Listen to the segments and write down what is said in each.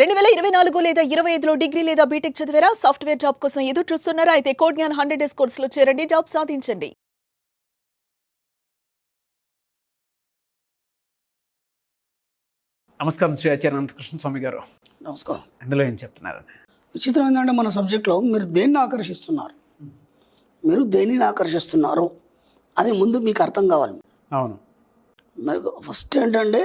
2024 లేదా 25లో డిగ్రీ లేదా బీటెక్ చదివారా? సాఫ్ట్‌వేర్ జాబ్ కోసం ఎదురు చూస్తున్నారా? అయితే కోడ్ జ్ఞాన్ 100 డేస్ కోర్సులో చేరండి, జాబ్ సాధించండి. నమస్కారం శ్రీ ఆచార్య అనంతకృష్ణ స్వామి గారు. నమస్కారం. ఇందులో ఏం చెప్తున్నారని విచిత్రం ఏంటంటే మన సబ్జెక్ట్లో మీరు దేన్ని ఆకర్షిస్తున్నారు, మీరు దేనిని ఆకర్షిస్తున్నారు అది ముందు మీకు అర్థం కావాలి. అవును, మీకు ఫస్ట్ ఏంటంటే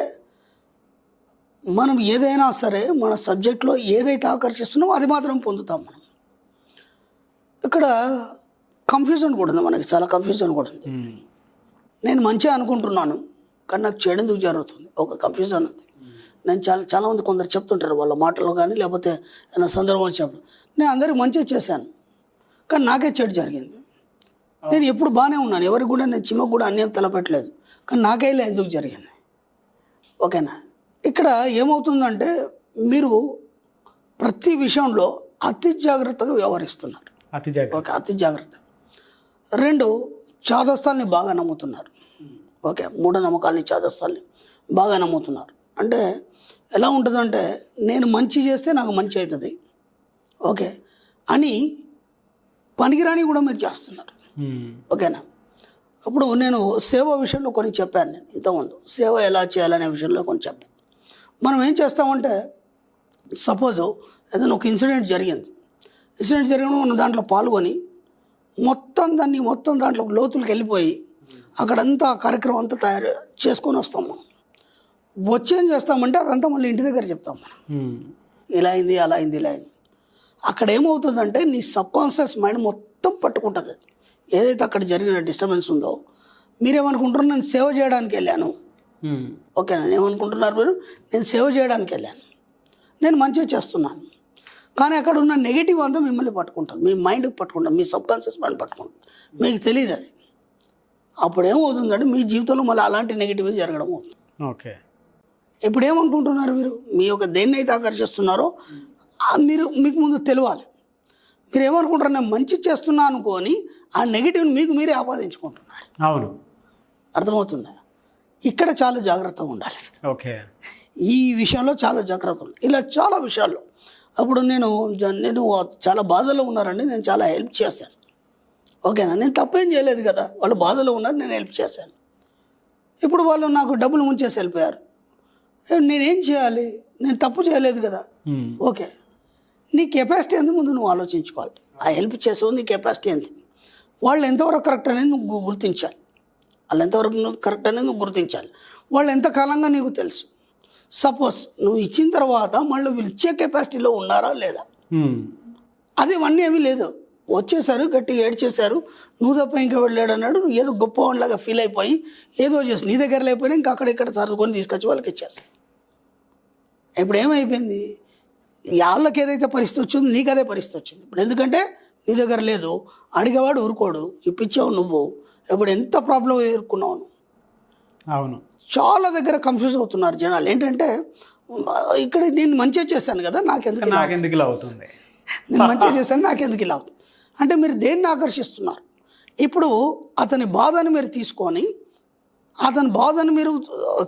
మనం ఏదైనా సరే మన సబ్జెక్ట్లో ఏదైతే ఆకర్షిస్తున్నామో అది మాత్రం పొందుతాం మనం. ఇక్కడ కన్ఫ్యూజన్ కూడా ఉంది, మనకి చాలా కన్ఫ్యూజన్ కూడా ఉంది. నేను మంచిగా అనుకుంటున్నాను కానీ నాకు చెడు ఎందుకు జరుగుతుంది, ఒక కన్ఫ్యూజన్ ఉంది. నేను చాలామంది కొందరు చెప్తుంటారు వాళ్ళ మాటల్లో కానీ లేకపోతే ఏదైనా సందర్భం చెప్పడం, నేను అందరికి మంచిగా చేశాను కానీ నాకే చెడు జరిగింది. నేను ఎప్పుడు బాగానే ఉన్నాను, ఎవరికి కూడా నేను చిమ్మకు కూడా అన్యాయం తలపెట్టలేదు, కానీ నాకే ఇలా ఎందుకు జరిగింది. ఓకేనా? ఇక్కడ ఏమవుతుందంటే మీరు ప్రతి విషయంలో అతి జాగ్రత్తగా వ్యవహరిస్తున్నారు. ఓకే, అతి జాగ్రత్త. రెండు, చాదస్తాల్ని బాగా నమ్ముతున్నారు. ఓకే, మూఢనమ్మకాలని చాదస్తాల్ని బాగా నమ్ముతున్నారు. అంటే ఎలా ఉంటుందంటే నేను మంచి చేస్తే నాకు మంచి అవుతుంది ఓకే అని పనికిరాని కూడా మీరు చేస్తున్నారు. ఓకేనా? అప్పుడు నేను సేవ విషయంలో కొన్ని చెప్పాను, నేను ఇంతకుముందు సేవ ఎలా చేయాలనే విషయంలో కొన్ని చెప్పాను. మనం ఏం చేస్తామంటే సపోజు ఏదైనా ఒక ఇన్సిడెంట్ జరిగినప్పుడు మనం దాంట్లో పాల్గొని మొత్తం దాంట్లో లోతులకు వెళ్ళిపోయి అక్కడంతా కార్యక్రమం అంతా తయారు చేసుకొని వస్తాం. మనం వచ్చేం చేస్తామంటే అదంతా మళ్ళీ ఇంటి దగ్గర చెప్తాం. మనం ఇలా అయింది అలా అయింది ఇలా అయింది. అక్కడ ఏమవుతుందంటే నీ సబ్కాన్షియస్ మైండ్ మొత్తం పట్టుకుంటుంది. ఏదైతే అక్కడ జరిగిన డిస్టర్బెన్స్ ఉందో మీరేమనుకుంటున్నారు, నేను సేవ చేయడానికి వెళ్ళాను. ఓకేనా? ఏమనుకుంటున్నారు మీరు, నేను సేవ చేయడానికి వెళ్ళాను, నేను మంచిగా చేస్తున్నాను. కానీ అక్కడ ఉన్న నెగిటివ్ అంతా మిమ్మల్ని పట్టుకుంటారు, మీ మైండ్కి పట్టుకుంటారు, మీ సబ్కాన్షియస్ మైండ్ పట్టుకుంటారు, మీకు తెలియదు అది. అప్పుడు ఏమవుతుందంటే మీ జీవితంలో మళ్ళీ అలాంటి నెగిటివ్ జరగడం అవుతుంది. ఓకే, ఇప్పుడు ఏమనుకుంటున్నారు మీరు, మీ యొక్క దేన్ని అయితే ఆకర్షిస్తున్నారో మీకు ముందు తెలియాలి. మీరు ఏమనుకుంటారు, నేను మంచి చేస్తున్నా అనుకొని ఆ నెగిటివ్ని మీకు మీరే ఆపాదించుకుంటున్నారు. అవును, అర్థమవుతుందా? ఇక్కడ చాలా జాగ్రత్తగా ఉండాలి. ఓకే, ఈ విషయంలో చాలా జాగ్రత్త ఉండాలి. ఇలా చాలా విషయాల్లో అప్పుడు నేను చాలా బాధలో ఉన్నారండి, నేను చాలా హెల్ప్ చేశాను. ఓకేనా? నేను తప్పేం చేయలేదు కదా, వాళ్ళు బాధలో ఉన్నారు, నేను హెల్ప్ చేశాను. ఇప్పుడు వాళ్ళు నాకు డబ్బులు ముంచేసి వెళ్ళిపోయారు, నేనేం చేయాలి, నేను తప్పు చేయలేదు కదా. ఓకే, నీ కెపాసిటీ ఎంత ముందు నువ్వు ఆలోచించుకోవాలి. ఆ హెల్ప్ చేసేవు నీ కెపాసిటీ ఎంత, వాళ్ళు ఎంతవరకు కరెక్ట్ అనేది నువ్వు గుర్తించాలి. వాళ్ళు ఎంతవరకు నువ్వు కరెక్ట్ అనేది నువ్వు గుర్తించాలి. వాళ్ళు ఎంతకాలంగా నీకు తెలుసు. సపోజ్ నువ్వు ఇచ్చిన తర్వాత మళ్ళీ వీళ్ళు ఇచ్చే కెపాసిటీలో ఉన్నారా లేదా, అది ఇవన్నీ ఏమీ లేదు. వచ్చేసారు, గట్టిగా ఏడ్చేశారు, నువ్వు తప్ప ఇంకా వెళ్ళాడు అన్నాడు, నువ్వు ఏదో గొప్ప వాళ్ళలాగా ఫీల్ అయిపోయి ఏదో చేసి నీ దగ్గర లేకపోయినా ఇంకా అక్కడెక్కడ సర్దుకొని తీసుకొచ్చి వాళ్ళకి ఇచ్చేస్తాను. ఇప్పుడు ఏమైపోయింది, వాళ్ళకి ఏదైతే పరిస్థితి వచ్చిందో నీకు అదే పరిస్థితి వచ్చింది. ఇప్పుడు ఎందుకంటే నీ దగ్గర లేదు, అడిగేవాడు ఊరుకోడు, ఇప్పించావు నువ్వు, ఇప్పుడు ఎంత ప్రాబ్లం ఎదుర్కొన్నావు. అవును, చాలా దగ్గర కన్ఫ్యూజ్ అవుతున్నారు జనాలు. ఏంటంటే ఇక్కడ నేను మంచిగా చేశాను కదా, నాకెందుకు ఇలా అవుతుంది, నేను మంచిగా చేశాను నాకెందుకు ఇలా అవుతుంది అంటే మీరు దేన్ని ఆకర్షిస్తున్నారు. ఇప్పుడు అతని బాధను మీరు తీసుకొని అతని బాధను మీరు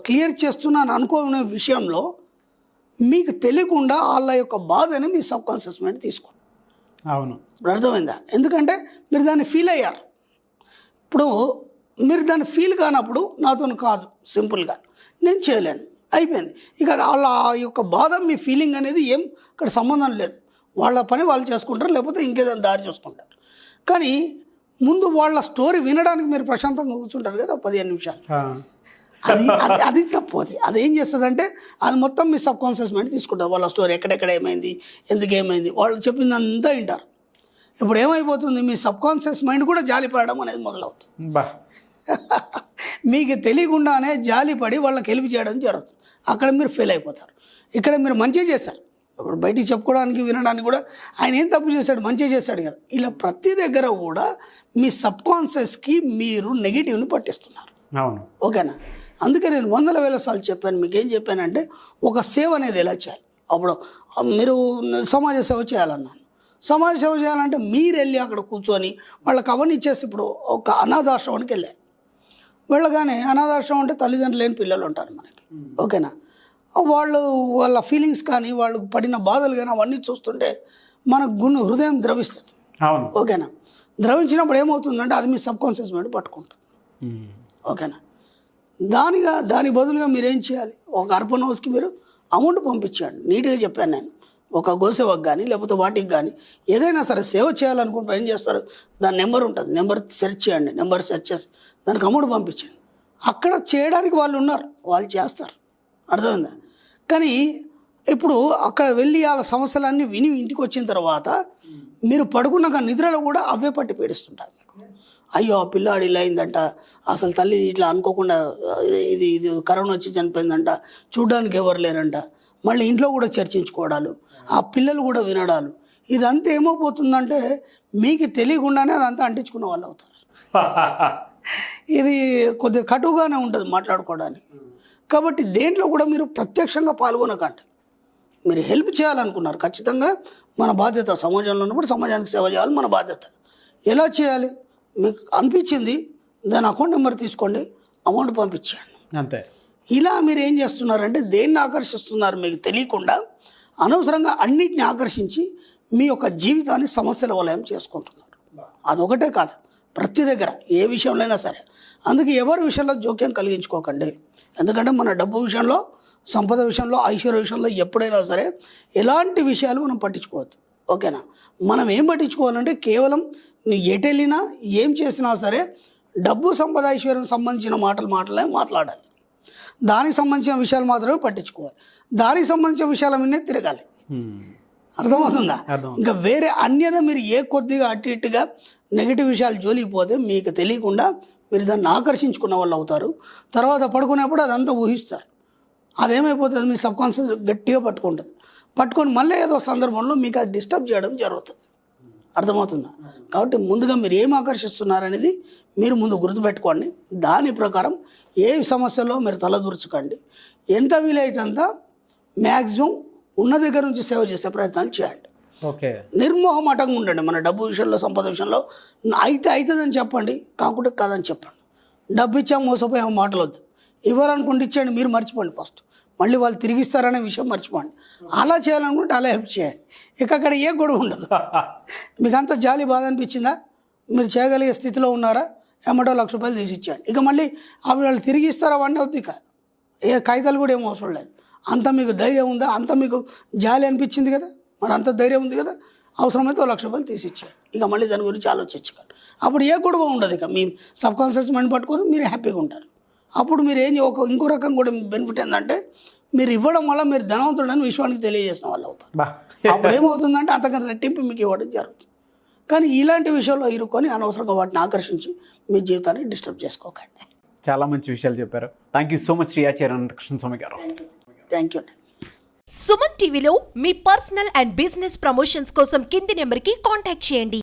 క్లియర్ చేస్తున్నాను అనుకునే విషయంలో మీకు తెలియకుండా వాళ్ళ యొక్క బాధని మీ సబ్కాన్షియస్ మైండ్ తీసుకోండి. అవును, ఇప్పుడు అర్థమైందా? ఎందుకంటే మీరు దాన్ని ఫీల్ అయ్యారు. ఇప్పుడు మీరు దాన్ని ఫీల్ కానప్పుడు నాతో కాదు, సింపుల్గా నేను చేయలేను అయిపోయింది. ఇక వాళ్ళ యొక్క బాధ మీ ఫీలింగ్ అనేది ఏం ఇక్కడ సంబంధం లేదు. వాళ్ళ పని వాళ్ళు చేసుకుంటారు, లేకపోతే ఇంకేదైనా దారి చూసుకుంటారు. కానీ ముందు వాళ్ళ స్టోరీ వినడానికి మీరు ప్రశాంతంగా కూర్చుంటారు కదా 15 నిమిషాలు, అది తప్పు. అది ఏం చేస్తుందంటే అది మొత్తం మీ సబ్కాన్షియస్ మైండ్ తీసుకుంటారు. వాళ్ళ స్టోరీ ఎక్కడెక్కడ ఏమైంది, ఎందుకు ఏమైంది, వాళ్ళు చెప్పిందంతా వింటారు. ఇప్పుడు ఏమైపోతుంది, మీ సబ్కాన్షియస్ మైండ్ కూడా జాలిపడడం అనేది మొదలవుతుంది. మీకు తెలియకుండానే జాలిపడి వాళ్ళకి హెల్ప్ చేయడం జరుగుతుంది. అక్కడ మీరు ఫెయిల్ అయిపోతారు. ఇక్కడ మీరు మంచిగా చేశారు, ఇప్పుడు బయటికి చెప్పుకోవడానికి వినడానికి కూడా ఆయన ఏం తప్పు చేశాడు, మంచిగా చేశాడు కదా. ఇలా ప్రతి దగ్గర కూడా మీ సబ్కాన్షియస్కి మీరు నెగిటివ్ని పట్టిస్తున్నారు. అవును, ఓకేనా? అందుకే నేను 100,000 సార్లు చెప్పాను. మీకు ఏం చెప్పానంటే ఒక సేవ అనేది ఎలా చేయాలి. అప్పుడు మీరు సమాజ సేవ చేయాలన్నాను. సమాజ సేవ చేయాలంటే మీరు వెళ్ళి అక్కడ కూర్చొని వాళ్ళకి అవన్నీ ఇచ్చేసి, ఇప్పుడు ఒక అనాథాశ్రమానికి వెళ్ళారు, వెళ్ళగానే అనాథాశ్రమం అంటే తల్లిదండ్రులు లేని పిల్లలు ఉంటారు మనకి. ఓకేనా? వాళ్ళ ఫీలింగ్స్ కానీ వాళ్ళు పడిన బాధలు కానీ అవన్నీ చూస్తుంటే మన హృదయం ద్రవిస్తుంది. అవును. ఓకేనా? ద్రవించినప్పుడు ఏమవుతుందంటే అది మీ సబ్కాన్షియస్ మైండ్ పట్టుకుంటుంది. ఓకేనా? దాని బదులుగా మీరు ఏం చేయాలి, ఒక అర్బన్ హౌస్కి మీరు అమౌంట్ పంపించండి. నీట్గా చెప్పాను నేను. ఒక గోసేవకు కానీ లేకపోతే వాటికి కానీ ఏదైనా సరే సేవ చేయాలనుకుంటే ఏం చేస్తారు, దాని నెంబర్ ఉంటుంది, నెంబర్ సెర్చ్ చేయండి. నెంబర్ సెర్చ్ చేసి దానికి అమౌంట్ పంపించండి. అక్కడ చేయడానికి వాళ్ళు ఉన్నారు, వాళ్ళు చేస్తారు. అర్థమైందా? కానీ ఇప్పుడు అక్కడ వెళ్ళి వాళ్ళ సమస్యలన్నీ విని ఇంటికి వచ్చిన తర్వాత మీరు పడుకున్నాక నిద్రలో కూడా అవే పట్టి పీడిస్తుంటారు మీకు. అయ్యో ఆ పిల్లాడు ఇలా అయిందంట, అసలు తల్లి ఇట్లా అనుకోకుండా ఇది కరోనా వచ్చి చనిపోయిందంట, చూడ్డానికి ఎవరు లేరంట, మళ్ళీ ఇంట్లో కూడా చర్చించుకోవడాలు, ఆ పిల్లలు కూడా వినడాలు, ఇదంతా ఏమైపోతుందంటే మీకు తెలియకుండానే అదంతా అంటించుకున్న వాళ్ళు అవుతారు. ఇది కొద్దిగా కటుగానే ఉంటుంది మాట్లాడుకోవడానికి. కాబట్టి దేంట్లో కూడా మీరు ప్రత్యక్షంగా పాల్గొనకండి. మీరు హెల్ప్ చేయాలనుకున్నారు, ఖచ్చితంగా మన బాధ్యత. సమాజంలో ఉన్నప్పుడు సమాజానికి సేవ చేయాలి, మన బాధ్యత. ఎలా చేయాలి, మీకు అనిపించింది దాని అకౌంట్ నెంబర్ తీసుకోండి, అమౌంట్ పంపించండి, అంతే. ఇలా మీరు ఏం చేస్తున్నారంటే దేన్ని ఆకర్షిస్తున్నారు మీకు తెలియకుండా, అనవసరంగా అన్నిటిని ఆకర్షించి మీ యొక్క జీవితాన్ని సమస్యల వలయం చేసుకుంటున్నారు. అదొకటే కాదు, ప్రతి దగ్గర ఏ విషయంలో అయినా సరే. అందుకే ఎవరి విషయంలో జోక్యం కలిగించుకోకండి. ఎందుకంటే మన డబ్బు విషయంలో, సంపద విషయంలో, ఐశ్వర్య విషయంలో ఎప్పుడైనా సరే ఎలాంటి విషయాలు మనం పట్టించుకోవద్దు. ఓకేనా? మనం ఏం పట్టించుకోవాలంటే కేవలం నువ్వు ఎటెళ్ళినా ఏం చేసినా సరే డబ్బు, సంపద, ఐశ్వర్యం సంబంధించిన మాటలే మాట్లాడాలి. దానికి సంబంధించిన విషయాలు మాత్రమే పట్టించుకోవాలి. దానికి సంబంధించిన విషయాల మీదే తిరగాలి. అర్థమవుతుందా? ఇంకా వేరే అన్యద మీరు ఏ కొద్దిగా అటు ఇటుగా నెగిటివ్ విషయాలు జోలిపోతే మీకు తెలియకుండా మీరు దాన్ని ఆకర్షించుకున్న వాళ్ళు అవుతారు. తర్వాత పడుకునేప్పుడు అదంతా ఊహిస్తారు. అదేమైపోతుంది, మీ సబ్కాన్షియస్ గట్టిగా పట్టుకొని మళ్ళీ ఏదో సందర్భంలో మీకు అది డిస్టర్బ్ చేయడం జరుగుతుంది. అర్థమవుతుందా? కాబట్టి ముందుగా మీరు ఏం ఆకర్షిస్తున్నారనేది మీరు ముందు గుర్తుపెట్టుకోండి. దాని ప్రకారం ఏ సమస్యలో మీరు తలదూర్చకండి. ఎంత వీలైతే అంత మ్యాక్సిమం ఉన్న దగ్గర నుంచి సేవ చేసే ప్రయత్నాలు చేయండి. ఓకే. నిర్మోహమాటంగా ఉండండి. మన డబ్బు విషయంలో, సంపద విషయంలో అవుతుందని చెప్పండి, కాకుండా కాదని చెప్పండి. డబ్బు ఇచ్చాము మోసపోయే మాటలు వద్దు. ఇవ్వాలనుకుంటే ఇచ్చేయండి, మీరు మర్చిపోండి ఫస్ట్. మళ్ళీ వాళ్ళు తిరిగి ఇస్తారనే విషయం మర్చిపోండి. అలా చేయాలనుకుంటే అలా హెల్ప్ చేయండి. ఇక అక్కడ ఏ గొడవ ఉండదు. మీకు అంత జాలి బాధ అనిపించిందా, మీరు చేయగలిగే స్థితిలో ఉన్నారా, ఎమ్మటో ₹1,00,000 తీసి ఇచ్చేయండి. ఇక మళ్ళీ అవి వాళ్ళు తిరిగి ఇస్తారా అవన్నీ అవుతుంది. ఇక ఏ కాగితాలు కూడా ఏం అవసరం లేదు. అంత మీకు ధైర్యం ఉందా, అంత మీకు జాలి అనిపించింది కదా, మరి అంత ధైర్యం ఉంది కదా, అవసరమైతే ₹1,00,000 తీసి ఇచ్చేయండి. ఇక మళ్ళీ దాని గురించి ఆలోచించకండి. అప్పుడు ఏ గొడవ ఉండదు. ఇక మీ సబ్కాన్షియస్ మైండ్ పట్టుకొని మీరు హ్యాపీగా ఉంటారు. అప్పుడు మీరు ఇంకో రకం కూడా బెనిఫిట్ ఏంటంటే మీరు ఇవ్వడం వల్ల మీరు ధనవంతుడని విశ్వానికి తెలియజేసిన వాళ్ళు అవుతారు. అప్పుడు ఏమవుతుందంటే అంతకంత రెట్టింపు మీకు ఇవ్వడం జరుగుతుంది. కానీ ఇలాంటి విషయంలో ఇరుక్కొని అనవసరంగా వాటిని ఆకర్షించి మీ జీవితాన్ని డిస్టర్బ్ చేసుకోకండి. చాలా మంచి విషయాలు చెప్పారు. Thank you so much Shri Acharya Anantakrishnaswamy గారు. థ్యాంక్ యూ అండి. సుమన్ టీవీలో మీ పర్సనల్ అండ్ బిజినెస్ ప్రమోషన్స్ కోసం కింది నెంబర్కి కాంటాక్ట్ చేయండి.